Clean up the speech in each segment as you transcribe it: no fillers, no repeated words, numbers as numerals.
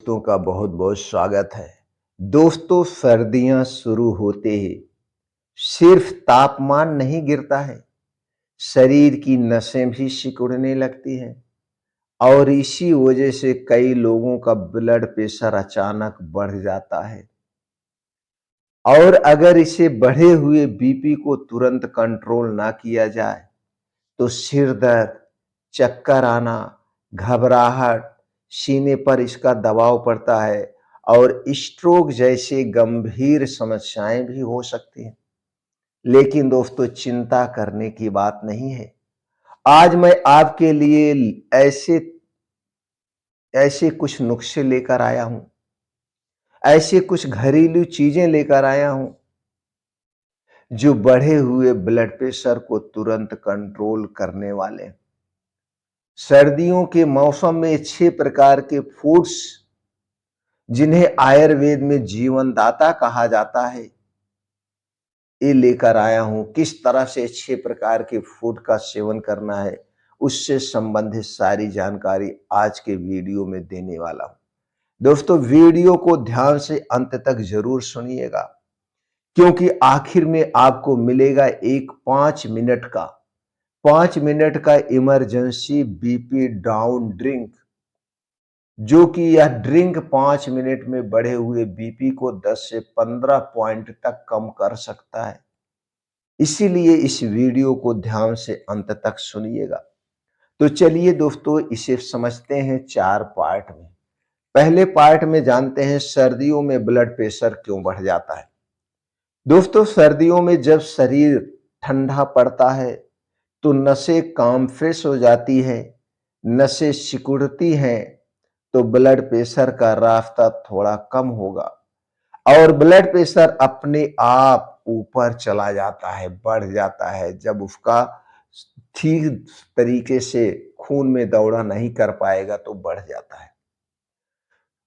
दोस्तों का बहुत बहुत स्वागत है। दोस्तों, सर्दियां शुरू होते ही सिर्फ तापमान नहीं गिरता है, शरीर की नसें भी सिकुड़ने लगती हैं और इसी वजह से कई लोगों का ब्लड प्रेशर अचानक बढ़ जाता है। और अगर इसे बढ़े हुए बीपी को तुरंत कंट्रोल ना किया जाए तो सिर दर्द, चक्कर आना, घबराहट, सीने पर इसका दबाव पड़ता है और स्ट्रोक जैसे गंभीर समस्याएं भी हो सकती हैं। लेकिन दोस्तों, चिंता करने की बात नहीं है। आज मैं आपके लिए ऐसे ऐसे कुछ नुस्खे लेकर आया हूं, ऐसे कुछ घरेलू चीजें लेकर आया हूं जो बढ़े हुए ब्लड प्रेशर को तुरंत कंट्रोल करने वाले हैं। सर्दियों के मौसम में 6 प्रकार के फूड्स जिन्हें आयुर्वेद में जीवनदाता कहा जाता है, ये लेकर आया हूं। किस तरह से 6 प्रकार के फूड का सेवन करना है, उससे संबंधित सारी जानकारी आज के वीडियो में देने वाला हूं। दोस्तों, वीडियो को ध्यान से अंत तक जरूर सुनिएगा, क्योंकि आखिर में आपको मिलेगा एक 5 मिनट का इमरजेंसी बीपी डाउन ड्रिंक, जो कि यह ड्रिंक 5 मिनट में बढ़े हुए बीपी को 10 से 15 पॉइंट तक कम कर सकता है। इसीलिए इस वीडियो को ध्यान से अंत तक सुनिएगा। तो चलिए दोस्तों, इसे समझते हैं 4 पार्ट में। पहले पार्ट में जानते हैं सर्दियों में ब्लड प्रेशर क्यों बढ़ जाता है। दोस्तों, सर्दियों में जब शरीर ठंडा पड़ता है तो नसें कॉम्प्रेस हो जाती है, नसें सिकुड़ती हैं, तो ब्लड प्रेशर का रास्ता थोड़ा कम होगा और ब्लड प्रेशर अपने आप ऊपर चला जाता है, बढ़ जाता है। जब उसका ठीक तरीके से खून में दौड़ा नहीं कर पाएगा तो बढ़ जाता है।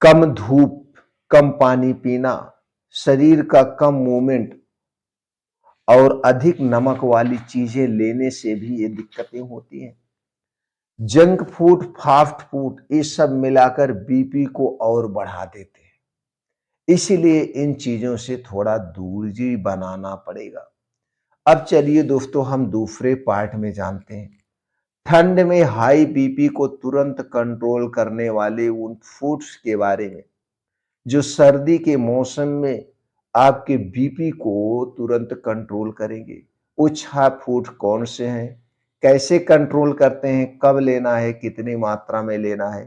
कम धूप, कम पानी पीना, शरीर का कम मूवमेंट और अधिक नमक वाली चीजें लेने से भी ये दिक्कतें होती हैं। जंक फूड, फास्ट फूड, ये सब मिलाकर बीपी को और बढ़ा देते हैं। इसीलिए इन चीजों से थोड़ा दूरी बनाना पड़ेगा। अब चलिए दोस्तों, हम दूसरे पार्ट में जानते हैं ठंड में हाई बीपी को तुरंत कंट्रोल करने वाले उन फूड्स के बारे में, जो सर्दी के मौसम में आपके बीपी को तुरंत कंट्रोल करेंगे। वो 6 फूड कौन से हैं, कैसे कंट्रोल करते हैं, कब लेना है, कितनी मात्रा में लेना है,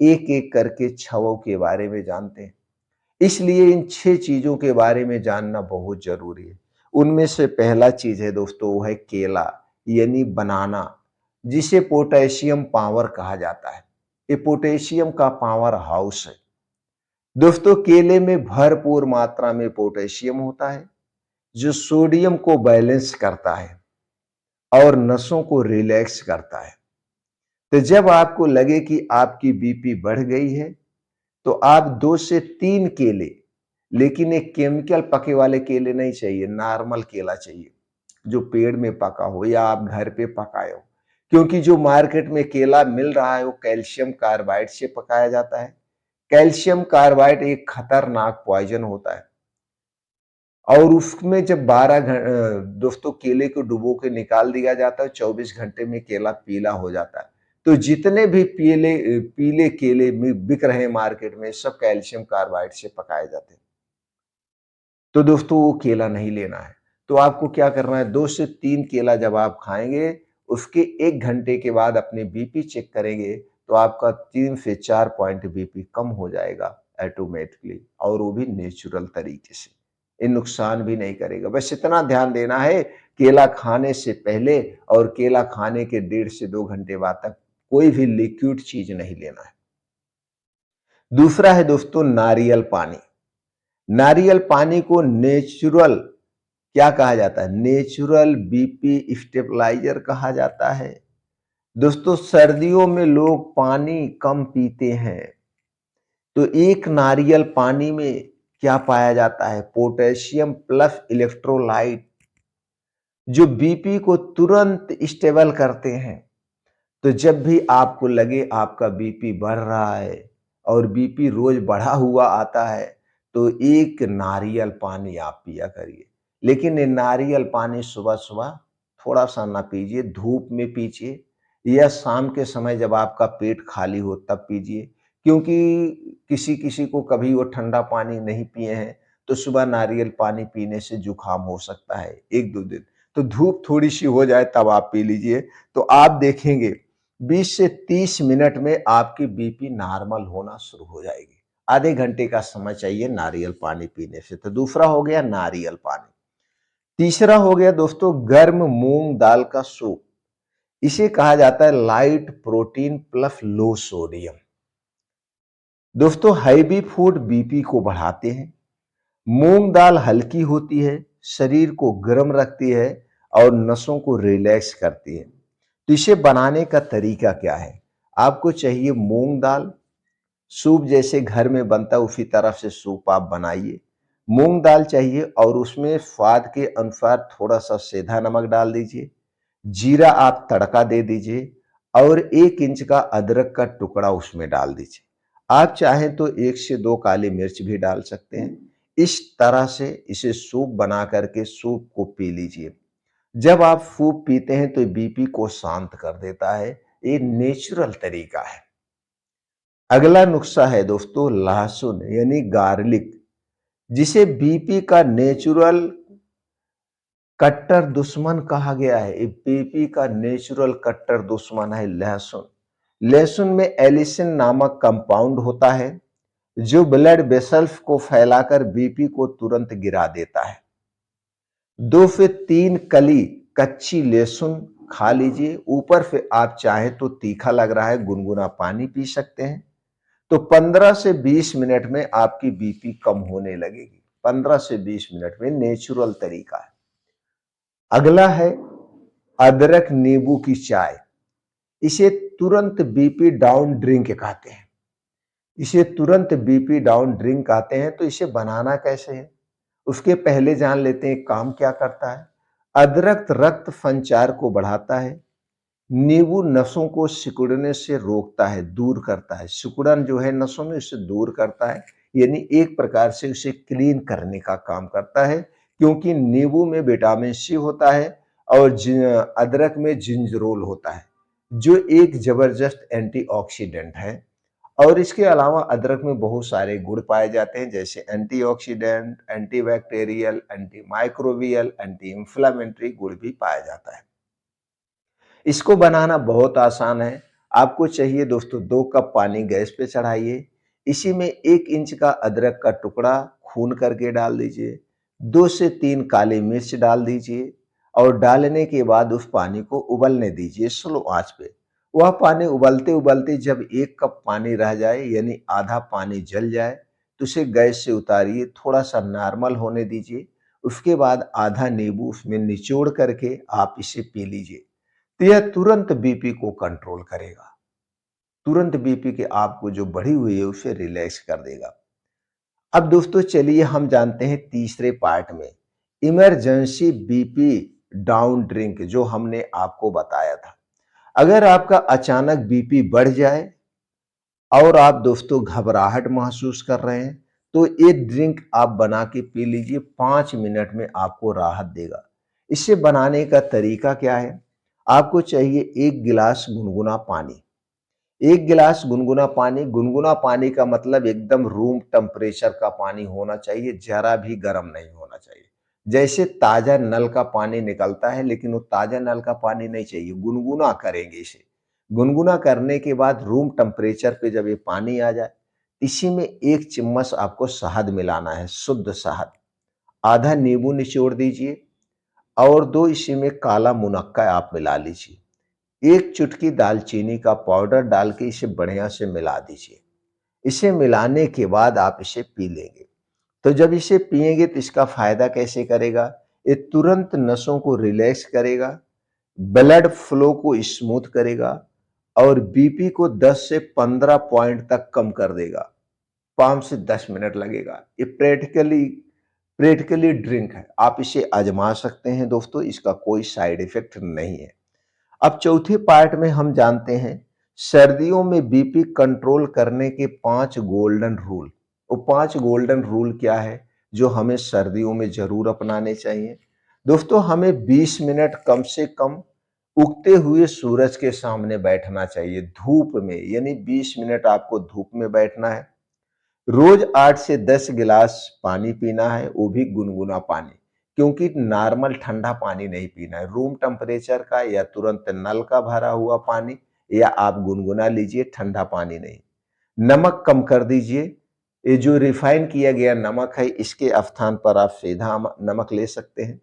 एक एक करके 6 के बारे में जानते हैं। इसलिए इन 6 चीजों के बारे में जानना बहुत जरूरी है। उनमें से पहला चीज है दोस्तों, वो है केला, यानी बनाना, जिसे पोटेशियम पावर कहा जाता है। ये पोटेशियम का पावर हाउस है। दोस्तों, केले में भरपूर मात्रा में पोटेशियम होता है, जो सोडियम को बैलेंस करता है और नसों को रिलैक्स करता है। तो जब आपको लगे कि आपकी बीपी बढ़ गई है, तो आप 2 से 3 केले, लेकिन एक केमिकल पके वाले केले नहीं चाहिए, नॉर्मल केला चाहिए, जो पेड़ में पका हो या आप घर पे पकाए हो। क्योंकि जो मार्केट में केला मिल रहा है वो कैल्शियम कार्बाइड से पकाया जाता है। कैल्शियम कार्बाइड एक खतरनाक पॉइजन होता है और उसमें जब दोस्तों केले को डुबो के निकाल दिया जाता है, 24 घंटे में केला पीला हो जाता है। तो जितने भी पीले पीले केले बिक रहे हैं मार्केट में, सब कैल्शियम कार्बाइड से पकाए जाते हैं। तो दोस्तों, वो केला नहीं लेना है। तो आपको क्या करना है, 2 से 3 केला जब आप खाएंगे, उसके 1 घंटे के बाद अपने बीपी चेक करेंगे, तो आपका 3 से 4 पॉइंट बीपी कम हो जाएगा ऑटोमेटिकली, और वो भी नेचुरल तरीके से। ये नुकसान भी नहीं करेगा। बस इतना ध्यान देना है, केला खाने से पहले और केला खाने के 1.5 से 2 घंटे बाद तक कोई भी लिक्विड चीज नहीं लेना है। दूसरा है दोस्तों, नारियल पानी। नारियल पानी को नेचुरल क्या कहा जाता है, नेचुरल बीपी स्टेबलाइजर कहा जाता है। दोस्तों, सर्दियों में लोग पानी कम पीते हैं, तो एक नारियल पानी में क्या पाया जाता है, पोटेशियम प्लस इलेक्ट्रोलाइट, जो बीपी को तुरंत स्टेबल करते हैं। तो जब भी आपको लगे आपका बीपी बढ़ रहा है और बीपी रोज बढ़ा हुआ आता है तो एक नारियल पानी आप पिया करिए। लेकिन ये नारियल पानी सुबह-सुबह थोड़ा-सा ना पीजिए, धूप में पीजिए या शाम के समय जब आपका पेट खाली हो तब पीजिए। क्योंकि किसी-किसी को कभी वो ठंडा पानी नहीं पिए हैं, तो सुबह नारियल पानी पीने से जुकाम हो सकता है 1-2 दिन। तो धूप थोड़ी-सी हो जाए तब आप पी लीजिए, तो आप देखेंगे 20 से 30 मिनट में आपकी बीपी नॉर्मल होना शुरू हो जाएगी। आधे घंटे का समय चाहिए नारियल पानी पीने से। तो दूसरा हो गया नारियल पानी। तीसरा हो गया दोस्तों गर्म मूंग दाल का सूप। इसे कहा जाता है light protein plus low sodium. दोस्तों हैवी फूड बीपी को बढ़ाते हैं। मूंग दाल हल्की होती है, शरीर को गर्म रखती है और नसों को रिलैक्स करती है। तो इसे बनाने का तरीका क्या है? आपको चाहिए मूंग दाल, सूप जैसे घर में बनता है उसी तरह से सूप आप बनाइए। मूंग दाल चाहिए और उसमें स्वाद के अनुसार थोड़ा-सा सेंधा नमक डाल दीजिए। जीरा आप तड़का दे दीजिए और 1 इंच का अदरक का टुकड़ा उसमें डाल दीजिए। आप चाहें तो 1 से 2 काली मिर्च भी डाल सकते हैं। इस तरह से इसे सूप बना करके सूप को पी लीजिए। जब आप सूप पीते हैं तो बीपी को शांत कर देता है। ये नेचुरल तरीका है। अगला नुस्खा है दोस्तों लहसुन यानी गार्लिक, जिसे बीपी का नेचुरल कट्टर दुश्मन कहा गया है। ये बीपी का नेचुरल कट्टर दुश्मन है लहसुन। लहसुन में एलिसिन नामक कंपाउंड होता है जो ब्लड वेसल्स को फैलाकर बीपी को तुरंत गिरा देता है। 2 से 3 कली कच्ची लहसुन खा लीजिए। ऊपर से आप चाहें तो तीखा लग रहा है गुनगुना पानी पी सकते हैं। तो 15 से 20 मिनट में आपकी बीपी कम होने लगेगी। 15 से 20 मिनट में नेचुरल तरीका है। अगला है अदरक नींबू की चाय। इसे तुरंत बीपी डाउन ड्रिंक कहते हैं। इसे तुरंत बीपी डाउन ड्रिंक कहते हैं। तो इसे बनाना कैसे है? उसके पहले जान लेते हैं काम क्या करता है। अदरक रक्त संचार को बढ़ाता है। नींबू नसों को सिकुड़ने से रोकता है, दूर करता है। सिकुड़न जो है नसों में उसे दूर करता है, यानी एक प्रकार से उसे क्लीन करने का काम करता है। क्योंकि नींबू में विटामिन सी होता है और अदरक में जिंजरोल होता है, जो एक जबरदस्त एंटीऑक्सीडेंट है। और इसके अलावा अदरक में बहुत सारे गुण पाए जाते हैं, जैसे antioxidant, antibacterial, antimicrobial, anti inflammatory गुण भी पाया जाता है। इसको बनाना बहुत आसान है। आपको चाहिए दोस्तों 2 कप पानी गैस पे चढ़ाइए। इसी में 1 इंच का अदरक का टुकड़ा खून करके डाल दीजिए। 2 से 3 काली मिर्च डाल दीजिए और डालने के बाद उस पानी को उबलने दीजिए स्लो आंच पे। वह पानी उबलते-उबलते जब 1 कप पानी रह जाए यानी आधा पानी जल जाए, तो उसे गैस से उतारिए, थोड़ा-सा नॉर्मल होने दीजिए। उसके बाद आधा नींबू उसमें निचोड़ करके आप इसे पी लीजिए। तो यह तुरंत बीपी को कंट्रोल करेगा। तुरंत बीपी के आपको जो बढ़ी हुई है उसे रिलैक्स कर देगा। अब दोस्तों चलिए हम जानते हैं तीसरे पार्ट में इमरजेंसी बीपी डाउन ड्रिंक जो हमने आपको बताया था। अगर आपका अचानक बीपी बढ़ जाए और आप दोस्तों घबराहट महसूस कर रहे हैं, तो ये ड्रिंक आप बना के पी लीजिए। 5 मिनट में आपको राहत देगा। इसे बनाने का तरीका क्या है? आपको चाहिए 1 गिलास गुनगुना पानी। 1 गिलास गुनगुना पानी का मतलब एकदम रूम टेम्परेचर का पानी होना चाहिए, ज़रा भी गर्म नहीं होना चाहिए। जैसे ताज़ा नल का पानी निकलता है, लेकिन वो ताज़ा नल का पानी नहीं चाहिए, गुनगुना करेंगे इसे। गुनगुना करने के बाद रूम टेम्परेचर पे जब ये पानी आ जाए, इसी में 1 चम्मच आपको शहद मिलाना है, शुद्ध शहद। आधा नींबू निचोड़ दीजिए और 2 इसी में काला मुनक्का आप मिला लीजिए। 1 चुटकी दालचीनी का पाउडर डाल के इसे बढ़िया से मिला दीजिए। इसे मिलाने के बाद आप इसे पी लेंगे। तो जब इसे पिएंगे तो इसका फायदा कैसे करेगा? ये तुरंत नसों को रिलैक्स करेगा, ब्लड फ्लो को स्मूथ करेगा और बीपी को 10 से 15 पॉइंट तक कम कर देगा। 5 से 10 मिनट लगेगा। ये प्रैक्टिकली ड्रिंक है। आप इसे आजमा सकते हैं दोस्तों, इसका कोई साइड इफेक्ट नहीं है। अब चौथे पार्ट में हम जानते हैं सर्दियों में बीपी कंट्रोल करने के 5 गोल्डन रूल। वो 5 गोल्डन रूल क्या है, जो हमें सर्दियों में ज़रूर अपनाने चाहिए? दोस्तों, हमें 20 मिनट कम से कम उगते हुए सूरज के सामने बैठना चाहिए, धूप में, यानी 20 मिनट आपको धूप में बैठना है। रोज 8 से 10 गिलास पानी पीना है, वो भी गुनगुना पानी, क्योंकि नॉर्मल ठंडा पानी नहीं पीना है। रूम टेम्परेचर का या तुरंत नल का भरा हुआ पानी, या आप गुनगुना लीजिए, ठंडा पानी नहीं। नमक कम कर दीजिए। ये जो रिफाइन किया गया नमक है, इसके स्थान पर आप सीधा नमक ले सकते हैं।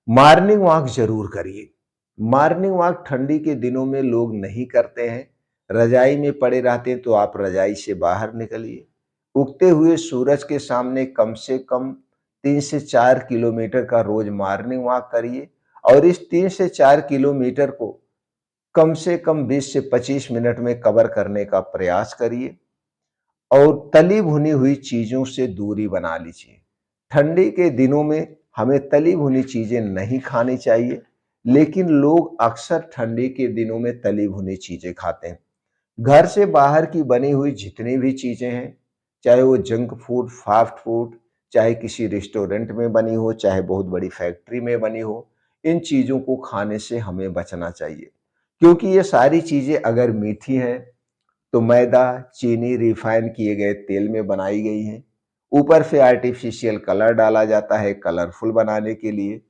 मॉर्निंग वॉक जरूर करिए। मॉर्निंग वॉक ठंडी के दिनों में लोग नहीं करते हैं, रजाई में पड़े रहते हैं, तो आप रजाई से बाहर निकलिए। उगते हुए सूरज के सामने कम से कम 3 से 4 किलोमीटर का रोज मॉर्निंग वॉक करिए, और इस 3 से 4 किलोमीटर को कम से कम 20 से 25 मिनट में कवर करने का प्रयास करिए। और तली भुनी हुई चीजों से दूरी बना लीजिए। ठंडी के दिनों में हमें तली भुनी चीजें नहीं खानी चाहिए, लेकिन लोग अक्सर ठंडी के दिनों में तली भुनी चीजें खाते हैं। घर से बाहर की बनी हुई जितनी भी चीजें हैं, चाहे वो जंक फूड, फास्ट फूड, चाहे किसी रेस्टोरेंट में बनी हो, चाहे बहुत बड़ी फैक्ट्री में बनी हो, इन चीजों को खाने से हमें बचना चाहिए। क्योंकि ये सारी चीजें अगर मीठी हैं, तो मैदा, चीनी, रिफाइन किए गए तेल में बनाई गई हैं। ऊपर से आर्टिफिशियल कलर डाला जाता है कलरफुल बनाने के लिए।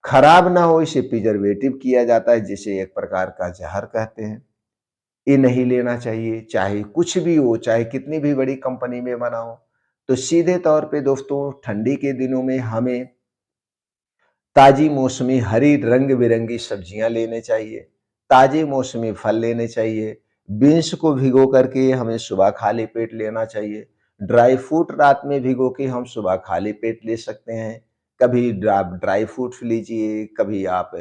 खराब ना हो इसे प्रिजर्वेटिव किया जाता है, जिसे एक प्रकार का जहर कहते हैं। ये नहीं लेना चाहिए, चाहे कुछ भी हो, चाहे कितनी भी बड़ी कंपनी में बना हो। तो सीधे तौर पे दोस्तों, ठंडी के दिनों में हमें ताजी मौसमी हरी रंग-बिरंगी सब्जियाँ लेने चाहिए, ताजे मौसमी फल लेने चाहिए, बीन्स को भिगो करके हमें सुबह खाली पेट लेना चाहिए, ड्राई फ्रूट रात में भिगो के हम सुबह खाली पेट ले सकते हैं। कभी आप ड्राई फ्रूट्स लीजिए, कभी आप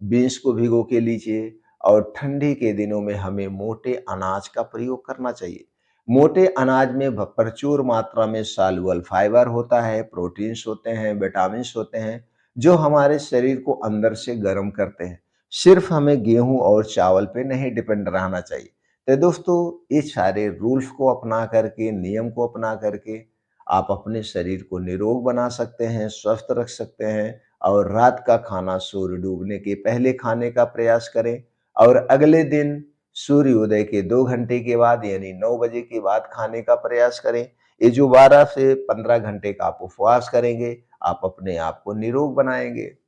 बीन्स को भिगो के लीजिए, और ठंडी के दिनों में हमें मोटे अनाज का प्रयोग करना चाहिए। मोटे अनाज में प्रचुर मात्रा में सॉल्युबल फाइबर होता है, प्रोटीन्स होते हैं, विटामिन्स होते हैं, जो हमारे शरीर को अंदर से गर्म करते हैं। सिर्फ हमें गेहूं और चावल पे नहीं डिपेंड रहना चाहिए। तो दोस्तों, ये सारे रूल्स को अपना करके, नियम को अपना करके आप अपने शरीर को निरोग बना सकते हैं, स्वस्थ रख सकते हैं। और रात का खाना सूर्य डूबने के पहले खाने का प्रयास करें, और अगले दिन सूर्योदय के 2 घंटे के बाद, यानी 9 बजे के बाद खाने का प्रयास करें। ये जो 12 से 15 घंटे का आप उपवास करेंगे, आप अपने आप को निरोग बनाएँगे।